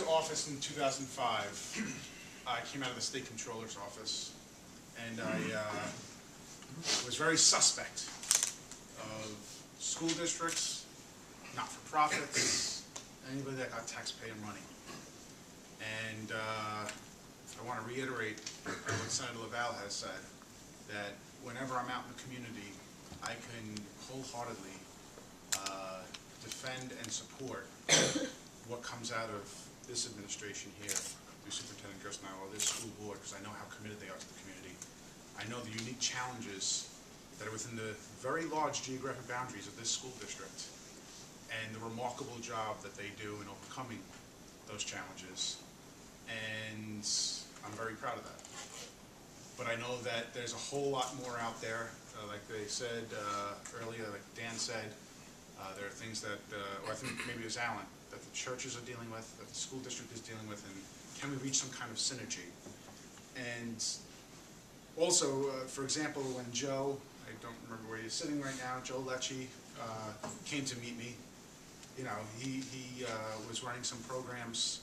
into office in 2005, I came out of the state controller's office, and I was very suspect of school districts, not-for-profits, anybody that got taxpayer money. And I want to reiterate what Senator LaValle has said, that whenever I'm out in the community, I can wholeheartedly defend and support what comes out of this administration here through Superintendent Gerstenmaier or this school board, because I know how committed they are to the community. I know the unique challenges that are within the very large geographic boundaries of this school district, and the remarkable job that they do in overcoming those challenges. And I'm very proud of that. But I know that there's a whole lot more out there. Like they said earlier, like Dan said, there are things that, or I think maybe it was Alan, that the churches are dealing with, that the school district is dealing with, and can we reach some kind of synergy? And also, for example, when Joe, I don't remember where he's sitting right now, Joe Lecce came to meet me. You know, he was running some programs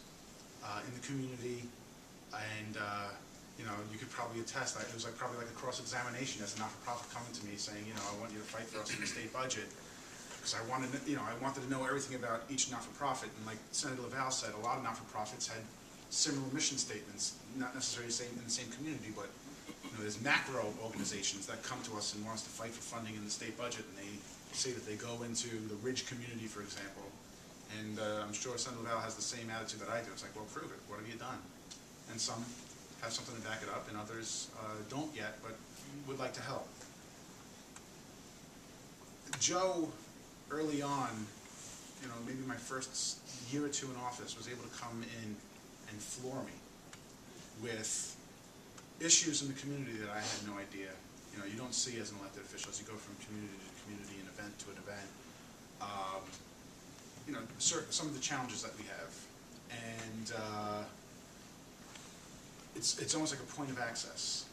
in the community, and you know, you could probably attest that it was probably like a cross-examination as a not-for-profit coming to me saying, you know, I want you to fight for us in the state budget, because I wanted to know everything about each not-for-profit. And like Senator LaValle said, a lot of not-for-profits had similar mission statements, not necessarily in the same community, but you know, there's macro organizations that come to us and want us to fight for funding in the state budget, and they say that they go into the Ridge community, for example, and I'm sure Senator LaValle has the same attitude that I do. It's like, well, prove it. What have you done? And some have something to back it up, and others don't yet, but would like to help. Joe, early on, you know, maybe my first year or two in office, was able to come in and floor me with issues in the community that I had no idea. You know, you don't see as an elected official as you go from community to community and event to an event. You know, some of the challenges that we have, and it's almost like a point of access.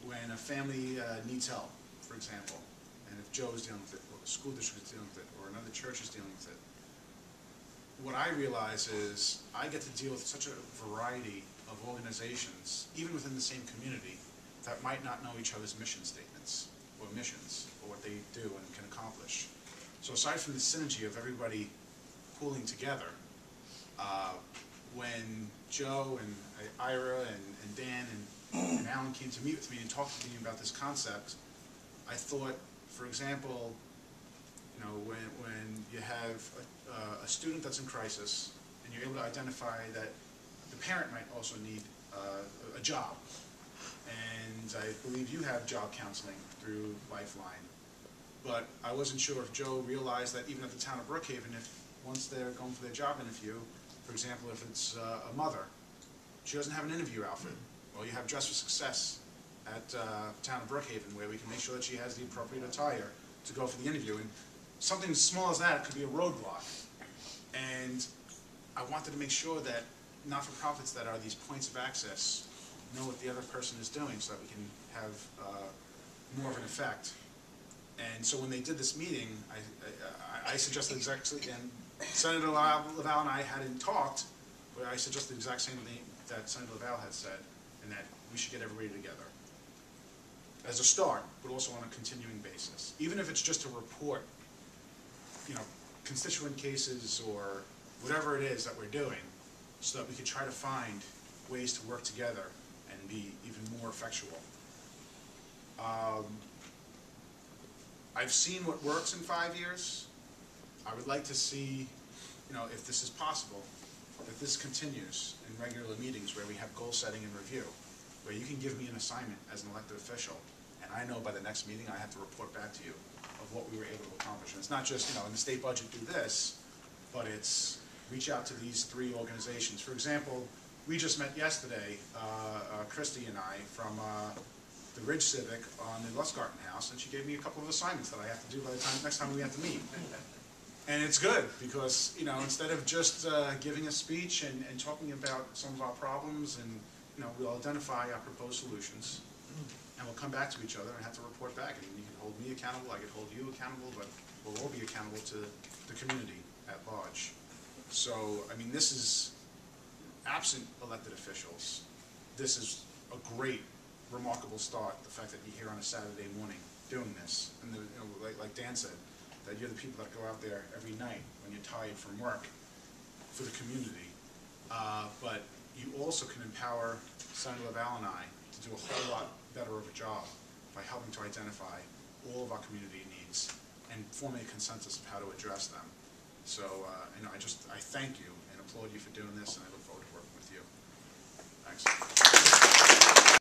When a family needs help, for example, and if Joe is dealing with it, or the school district is dealing with it, or another church is dealing with it, what I realize is I get to deal with such a variety of organizations, even within the same community, that might not know each other's mission statements, or missions, or what they do and can accomplish. So aside from the synergy of everybody pooling together, when Joe and Ira and Dan and Alan came to meet with me and talked to me about this concept, I thought, for example, you know, when you have a student that's in crisis, and you're able to identify that the parent might also need a job, and I believe you have job counseling through Lifeline, but I wasn't sure if Joe realized that even at the town of Brookhaven, if once they're going for their job interview, for example, if it's a mother, she doesn't have an interview outfit. Well, you have Dress for Success at town of Brookhaven, where we can make sure that she has the appropriate attire to go for the interview. And something as small as that could be a roadblock. And I wanted to make sure that not-for-profits that are these points of access know what the other person is doing, so that we can have more of an effect. And so when they did this meeting, I suggested exactly, and Senator LaValle and I hadn't talked, but I suggested the exact same thing that Senator LaValle had said, and that we should get everybody together as a start, but also on a continuing basis. Even if it's just to report, you know, constituent cases or whatever it is that we're doing, so that we can try to find ways to work together and be even more effectual. I've seen what works in 5 years. I would like to see, you know, if this is possible, that this continues in regular meetings where we have goal setting and review, where you can give me an assignment as an elected official, and I know by the next meeting I have to report back to you of what we were able to accomplish. And it's not just, you know, in the state budget do this, but it's reach out to these 3 organizations. For example, we just met yesterday, Christy and I, from the Ridge Civic on the Lustgarten House, and she gave me a couple of assignments that I have to do by the next time we have to meet. And it's good, because, you know, instead of just giving a speech and talking about some of our problems, and, you know, we'll identify our proposed solutions, and we'll come back to each other and have to report back. I mean, you can hold me accountable, I can hold you accountable, but we'll all be accountable to the community at large. So, I mean, this is absent elected officials, this is a great, remarkable start. The fact that you're here on a Saturday morning doing this, and like Dan said, that you're the people that go out there every night when you're tired from work for the community. But you also can empower Senator LaValle and I to do a whole lot better of a job by helping to identify all of our community needs and forming a consensus of how to address them. So, I thank you and applaud you for doing this, and I look forward to working with you. Thanks.